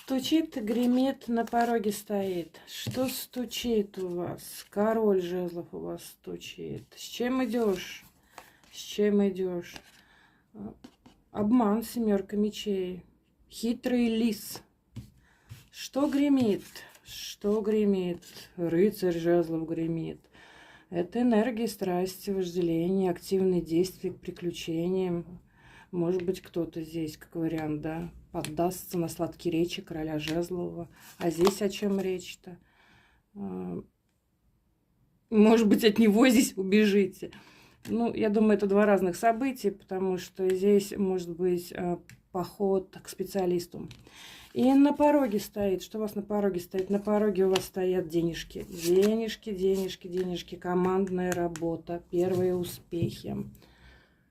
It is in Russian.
Стучит, гремит, на пороге стоит. Что стучит у вас? Король жезлов у вас стучит. С чем идешь? С чем идешь? Обман, семерка мечей. Хитрый лис. Что гремит? Что гремит? Рыцарь жезлов гремит. Это энергия, страсти, вожделение, активные действия к приключениям. Может быть, кто-то здесь, как вариант, да, поддастся на сладкие речи короля жезлового. А здесь о чем речь-то? Может быть, от него здесь убежите. Ну, я думаю, это два разных события, потому что здесь может быть поход к специалисту. И на пороге стоит. Что у вас на пороге стоит? На пороге у вас стоят денежки. Денежки, денежки, денежки. Командная работа. Первые успехи.